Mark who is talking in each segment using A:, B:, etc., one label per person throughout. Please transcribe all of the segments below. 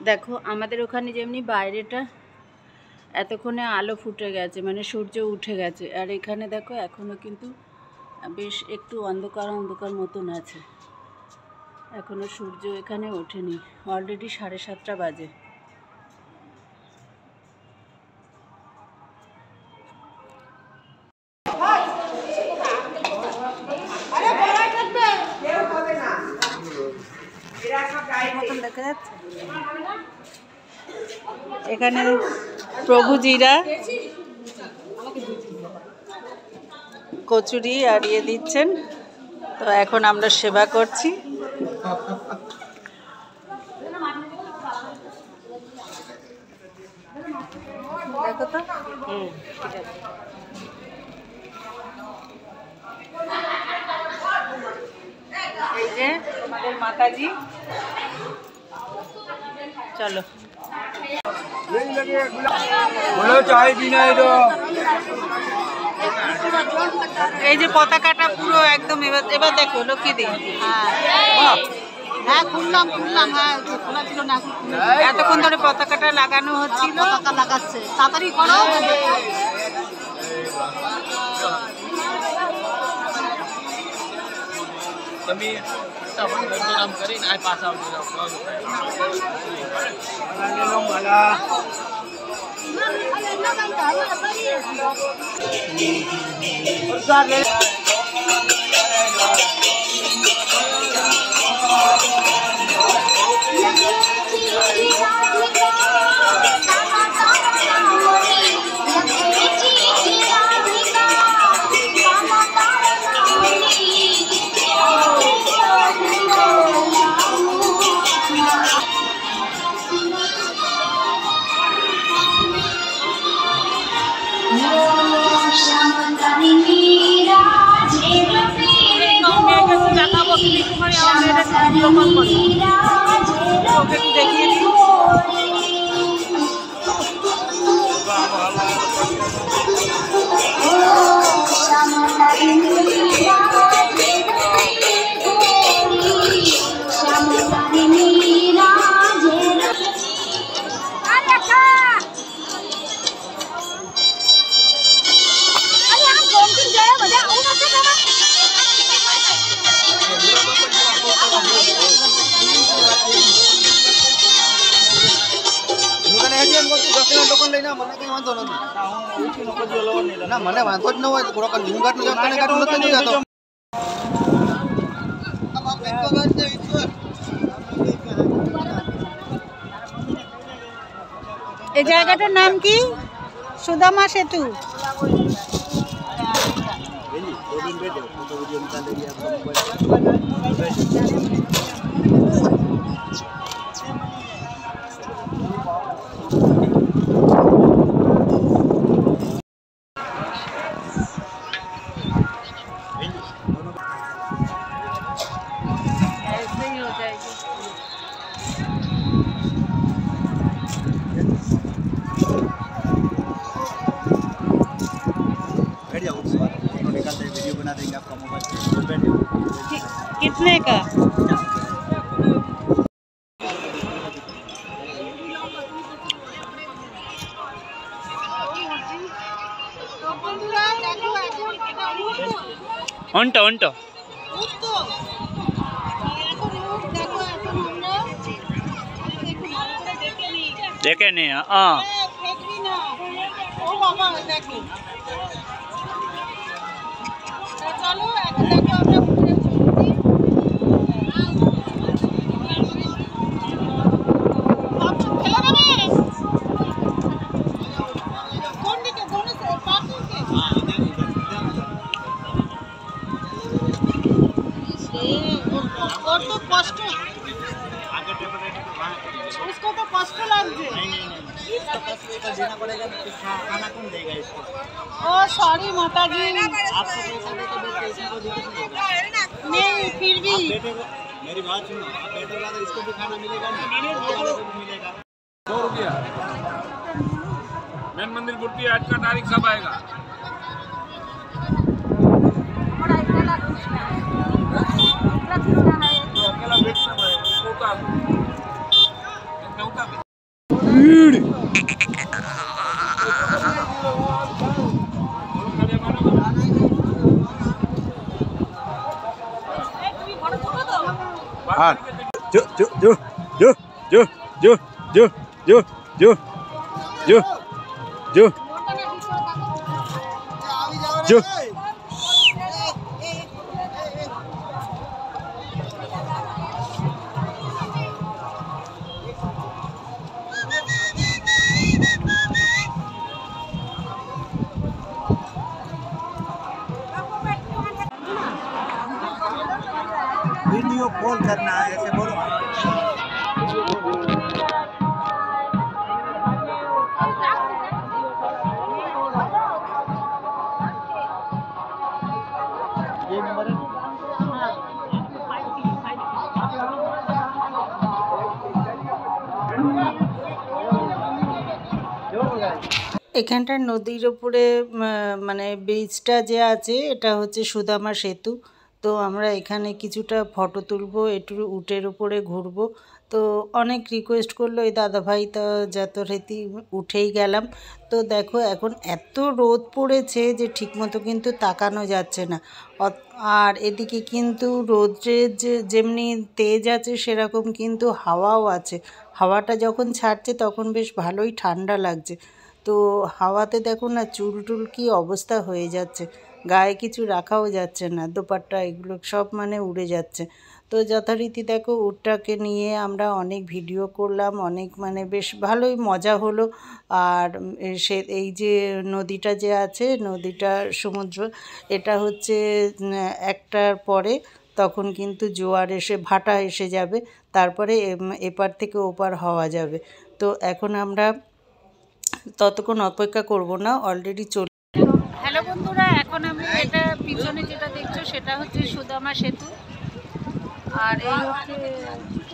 A: দেখো আমাদের ওখানে যেমনি বাইরেটা এতক্ষণে আলো ফুটে গেছে, মানে সূর্য উঠে গেছে, আর এখানে দেখো এখনও কিন্তু বেশ একটু অন্ধকার অন্ধকার মতন আছে, এখনও সূর্য এখানে ওঠেনি, অলরেডি 7:30 বাজে। দেখা যাচ্ছে এখানে প্রভুজিরা কচুরি আর ইয়ে দিচ্ছেন, তো এখন আমরা সেবা করছি। দেখো তো ঠিক আছে। এই যে তোমাদের মাতাজি, চলো এই যে পতাকাটা পুরো একদম এবার দেখো লক্ষ্মী দি। হ্যাঁ খুললাম, হ্যাঁ খোলা ছিল না, এতক্ষণ ধরে পতাকাটা লাগানো হচ্ছিল, পতাকা লাগাচ্ছে, তাড়াতাড়ি করো।
B: kami tapos nagdaram ka rin ay pasaw nila ako. দেখিয়ে দিই
C: ना मने वांधो ज न होय थोड़ो कन घूंघट न कने काट नतो नहीं जातो।
A: এই জায়গাটার নাম কি? সুদামা সেতু।
C: वीडियो बना देंगे आपका मोबाइल।
A: कितने का?
B: onto onto देखे नहीं हाँ
A: चलो देखो तो कष्ट उसको तो कष्ट लगते
C: देना पड़ेगा, खाना कौन देगा इसको?
A: ओ सॉरी माता जी,
C: आपको पैसा दे तो इसको
A: नहीं फिर भी
C: मेरी बात सुनो, आप पेट्रोल वाला इसको भी खाना मिलेगा ना, मिलेगा।
B: 100 रुपया मेन मंदिर मूर्ति आज का तारीख सब आएगा। अकेला बेचना पड़ेगा।
C: जो जो जो जो जो जो जो जो जो जो जो जो वीडियो कॉल करना है ऐसे बोलो। ये नंबर है।
A: এখানটার নদীর ওপরে মানে ব্রিজটা যে আছে এটা হচ্ছে সুদামা সেতু। তো আমরা এখানে কিছুটা ফটো তুলবো, একটু উটের উপরে ঘুরবো। তো অনেক রিকোয়েস্ট করলো এই দাদাভাই, তা যথারীতি উঠেই গেলাম। তো দেখো এখন এত রোদ পড়েছে যে ঠিকমতো কিন্তু তাকানো যাচ্ছে না। আর এদিকে কিন্তু রোদ্রের যেমনি তেজ আছে সেরকম কিন্তু হাওয়াও আছে। হাওয়াটা যখন ছাড়ছে তখন বেশ ভালোই ঠান্ডা লাগছে। তো হাওয়াতে দেখো না চুল টুল কী অবস্থা হয়ে যাচ্ছে, গায়ে কিছু রাখাও যাচ্ছে না, দোপাট্টা এগুলো সব মানে উড়ে যাচ্ছে। তো যথারীতি দেখো উটটাকে নিয়ে আমরা অনেক ভিডিও করলাম, অনেক মানে বেশ ভালোই মজা হলো। আর সে এই যে নদীটা যে আছে, নদীটা সমুদ্র, এটা হচ্ছে একটার পরে তখন কিন্তু জোয়ার এসে ভাটা এসে যাবে, তারপরে এপার থেকে ওপার হওয়া যাবে। তো এখন আমরা ততক্ষণ অপেক্ষা করব না, অলরেডি চলে। হ্যালো বন্ধুরা, এখন আমি এটা পিছনে যেটা দেখছো সেটা হচ্ছে সুদামা সেতু, আর এই হচ্ছে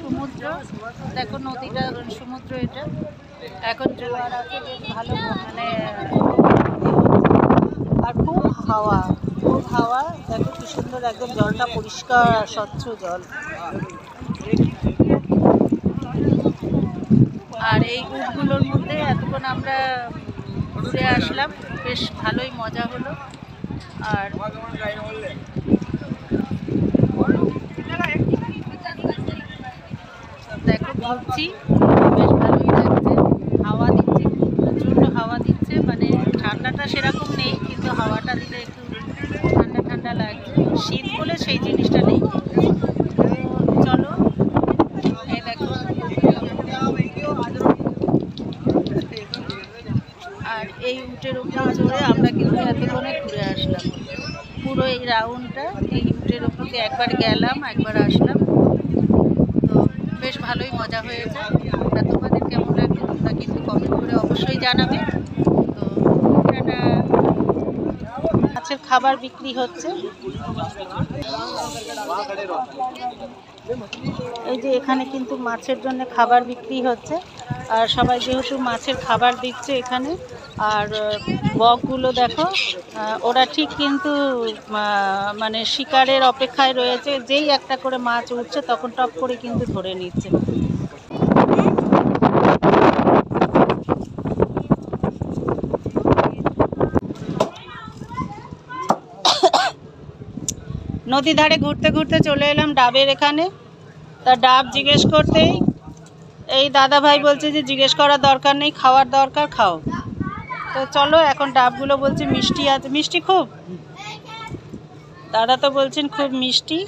A: সমুদ্র। দেখো নদীটা সমুদ্র, এটা এখন জোয়ার আছে বেশ ভালো, মানে আর খুব হাওয়া, খুব হাওয়া। দেখো কি সুন্দর, একদম জলটা পরিষ্কার স্বচ্ছ জল। আর এই উটগুলোর মধ্যে এতক্ষণ আমরা ঘুরে আসলাম, বেশ ভালোই মজা হলো। আর দেখো ঘুরছি, বেশ ভালোই লাগছে, হাওয়া দিচ্ছে, প্রচণ্ড হাওয়া দিচ্ছে, মানে ঠান্ডাটা সেরকম নেই কিন্তু হাওয়াটা দিলে একটু ঠান্ডা ঠান্ডা লাগছে। শীত বলে সেই জিনিসটা নেই। চলো, এই দেখো, আর এই উটের উপরে চড়ে আমরা কিন্তু এতক্ষণে ঘুরে আসলাম পুরো এই রাউন্ডটা। এই উটের উপরে একবার গেলাম, একবার আসলাম। তো বেশ ভালোই মজা হয়েছে। আর তোমাদের কেমন লাগলো তোমরা কিন্তু কমেন্ট করে অবশ্যই জানাবে। তো এটা মাছের খাবার বিক্রি হচ্ছে, এই যে এখানে কিন্তু মাছের জন্য খাবার বিক্রি হচ্ছে। আর সবাই যেহেতু মাছের খাবার দিচ্ছে এখানে। আর বকগুলো দেখো, ওরা ঠিক কিন্তু মানে শিকারের অপেক্ষায় রয়েছে, যেই একটা করে মাছ উঠছে তখন টপ করে কিন্তু ধরে নিচ্ছে। নদী ধারে ঘুরতে ঘুরতে চলে এলাম ডাবের এখানে। তা ডাব জিজ্ঞেস করতেই এই দাদা ভাই বলছে যে জিজ্ঞেস করার দরকার নেই, খাওয়ার দরকার খাও। তো চলো এখন ডাবগুলো বলছে মিষ্টি আছে, মিষ্টি খুব, দাদা তো বলছেন খুব মিষ্টি,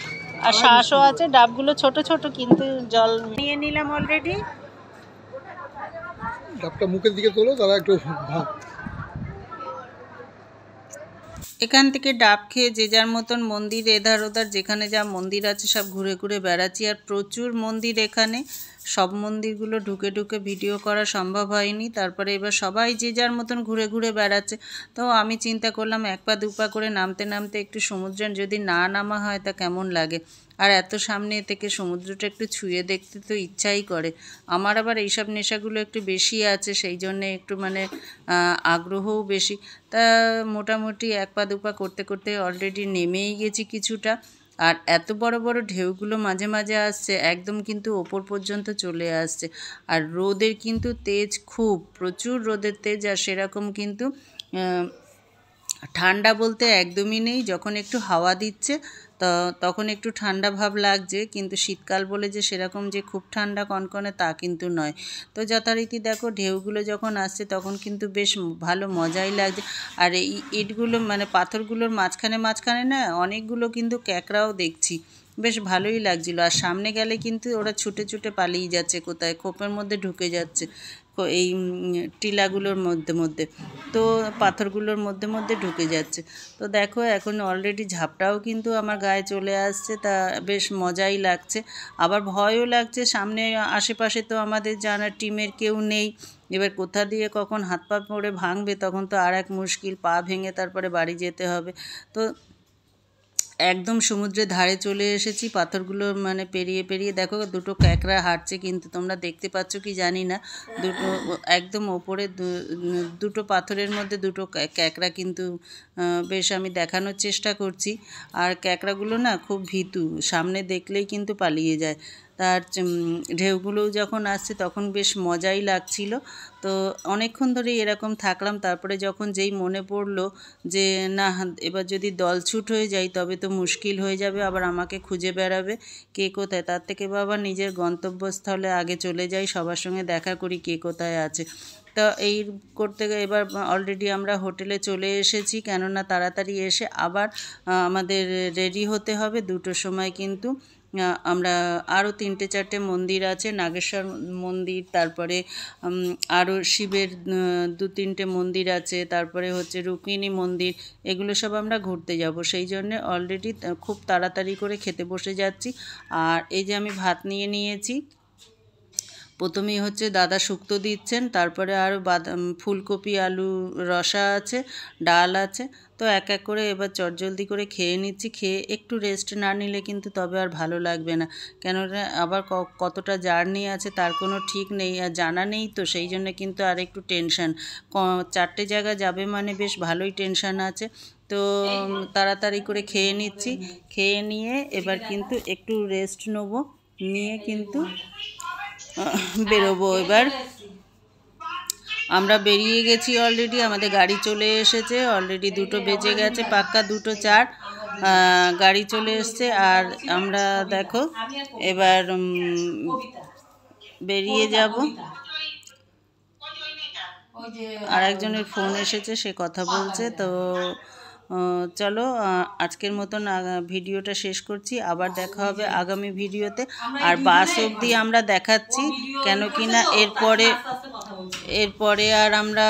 A: আর শ্বাসও আছে। ডাবগুলো ছোট ছোট কিন্তু জল নিয়ে নিলাম অলরেডি।
C: ডাবটা মুখের দিকে তোলো, তারা একটু
A: এখান থেকে ডাব খেয়ে যে যার মতন মন্দির এধার ওধার যেখানে যা মন্দির আছে সব ঘুরে ঘুরে বেড়াচ্ছি। আর প্রচুর মন্দির এখানে, সব মন্দিরগুলো ঢুকে ঢুকে ভিডিও করা সম্ভব হয়নি। তারপরে এবার সবাই যে যার মতন ঘুরে ঘুরে বেড়াচ্ছে। তো আমি চিন্তা করলাম এক পা দুপা করে নামতে নামতে একটু সমুদ্রে যদি না নামা হয় তা কেমন লাগে। আর এত সামনে থেকে সমুদ্রটা একটু ছুঁয়ে দেখতে তো ইচ্ছাই করে। আমার আবার এইসব নেশাগুলো একটু বেশি আছে, সেই জন্যে একটু মানে আগ্রহও বেশি। তা মোটামুটি এক পা দুপা করতে করতে অলরেডি নেমেই গেছি কিছুটা। আর এত বড় বড় ঢেউগুলো মাঝে মাঝে আসছে, একদম কিন্তু ওপর পর্যন্ত চলে আসছে। আর রোদের কিন্তু তেজ খুব, প্রচুর রোদের তেজ। আর সেরকম কিন্তু ঠান্ডা বলতে একদমই নেই। যখন একটু হাওয়া দিচ্ছে তখন একটু ঠান্ডা ভাব লাগছে, কিন্তু শীতকাল বলে যে সেরকম যে খুব ঠান্ডা কনকনে তা কিন্তু নয়। তো যথারীতি দেখো ঢেউগুলো যখন আসছে তখন কিন্তু বেশ ভালো মজাই লাগছে। আর এই ইটগুলো মানে পাথরগুলোর মাঝখানে মাঝখানে না অনেকগুলো কিন্তু ক্যাকড়াও দেখছি, বেশ ভালোই লাগছিল। আর সামনে গেলে কিন্তু ওরা ছুটে ছুটে পালিয়ে যাচ্ছে, কোথায় খোপের মধ্যে ঢুকে যাচ্ছে, এই টিলাগুলোর মধ্যে মধ্যে, তো পাথরগুলোর মধ্যে মধ্যে ঢুকে যাচ্ছে। তো দেখো এখন অলরেডি ঝাপটাও কিন্তু আমার গায়ে চলে আসছে, তা বেশ মজাই লাগছে। আবার ভয়ও লাগছে, সামনে আশেপাশে তো আমাদের জানা টিমের কেউ নেই। এবার কোথা দিয়ে কখন হাত পা পড়ে ভাঙবে তখন তো আর এক মুশকিল, পা ভেঙে তারপরে বাড়ি যেতে হবে। তো একদম সমুদ্রের ধারে চলে এসেছি, পাথরগুলো মানে পেরিয়ে পেরিয়ে দেখো দুটো ক্যাকড়া হাঁটছে, কিন্তু তোমরা দেখতে পাচ্ছ কি জানি না, দুটো একদম ওপরে দুটো পাথরের মধ্যে দুটো ক্যাকড়া কিন্তু বেশ আমি দেখানোর চেষ্টা করছি। আর ক্যাকড়াগুলো না খুব ভীতু, সামনে দেখলেই কিন্তু পালিয়ে যায়। তার ঢেউগুলোও যখন আসছে তখন বেশ মজাই লাগছিল। তো অনেকক্ষণ ধরেই এরকম থাকলাম, তারপরে যখন যেই মনে পড়লো যে না এবার যদি দলছুট হয়ে যাই তবে তো মুশকিল হয়ে যাবে, আবার আমাকে খুঁজে বেড়াবে কে কোথায়, তার থেকে বাবা নিজের গন্তব্যস্থলে আগে চলে যাই, সবার সঙ্গে দেখা করি কে কোথায় আছে। তো এই করতে এবার অলরেডি আমরা হোটেলে চলে এসেছি, কেননা তাড়াতাড়ি এসে আবার আমাদের রেডি হতে হবে। 2টোর সময় কিন্তু আমরা আরও 3-4টে মন্দির আছে, নাগেশ্বর মন্দির, তারপরে আরও শিবের 2-3টে মন্দির আছে, তারপরে হচ্ছে রুক্মিণী মন্দির, এগুলো সব আমরা ঘুরতে যাব। সেই জন্যে অলরেডি খুব তাড়াতাড়ি করে খেতে বসে যাচ্ছি। আর এই যে আমি ভাত নিয়ে নিয়েছি, প্রথমেই হচ্ছে দাদা শুক্তো দিচ্ছেন, তারপরে আরও বাদাম ফুলকপি আলু রসা আছে, ডাল আছে। তো এক এক করে এবার চটজলদি করে খেয়ে নিচ্ছি। খেয়ে একটু রেস্ট না নিলে কিন্তু তবে আর ভালো লাগবে না, কেননা আবার কতটা জার্নি আছে তার কোনো ঠিক নেই, আর জানা নেই, তো সেই জন্য কিন্তু আর একটু টেনশান। 4টে জায়গা যাবে মানে বেশ ভালোই টেনশান আছে। তো তাড়াতাড়ি করে খেয়ে নিচ্ছি, খেয়ে নিয়ে এবার কিন্তু একটু রেস্ট নেবো, নিয়ে কিন্তু বেরোবো। এবার আমরা বেরিয়ে গেছি অলরেডি, আমাদের গাড়ি চলে এসেছে অলরেডি, 2টো বেজে গেছে, পাক্কা 2:04 গাড়ি চলে এসছে। আর আমরা দেখো এবার বেরিয়ে যাব। আর একজনের ফোন এসেছে, সে কথা বলছে। তো চলো আজকের মতন ভিডিওটা শেষ করছি, আবার দেখা হবে আগামী ভিডিওতে। আর বাস অবধি আমরা দেখাচ্ছি, কেন কি না এরপরে আর আমরা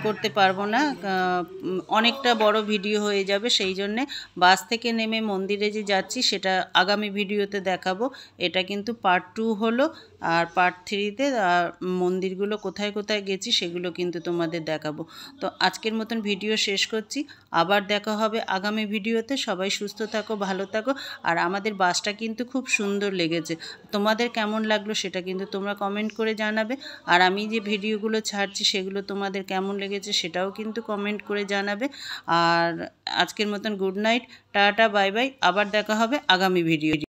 A: করতে পারবো না, অনেকটা বড় ভিডিও হয়ে যাবে। সেই জন্যে বাস থেকে নেমে মন্দিরে যে যাচ্ছি সেটা আগামী ভিডিওতে দেখাবো। এটা কিন্তু পার্ট 2 হলো, আর পার্ট 3তে মন্দিরগুলো কোথায় কোথায় গেছি সেগুলো কিন্তু তোমাদের দেখাবো। তো আজকের মতন ভিডিও শেষ করছি, আবার দেখা হবে আগামী ভিডিওতে। সবাই সুস্থ থাকো, ভালো থাকো। আর আমাদের বাসটা কিন্তু খুব সুন্দর লেগেছে, তোমাদের কেমন লাগলো সেটা কিন্তু তোমরা কমেন্ট করে জানাবে। আর আমি যে ভিডিওগুলো ছাড়ছি সেগুলো তোমাদের কেমন লেগেছে সেটাও কিন্তু কমেন্ট করে জানাবে। আর আজকের মতন good night, tata, bye bye, আবার দেখা হবে আগামী ভিডিও।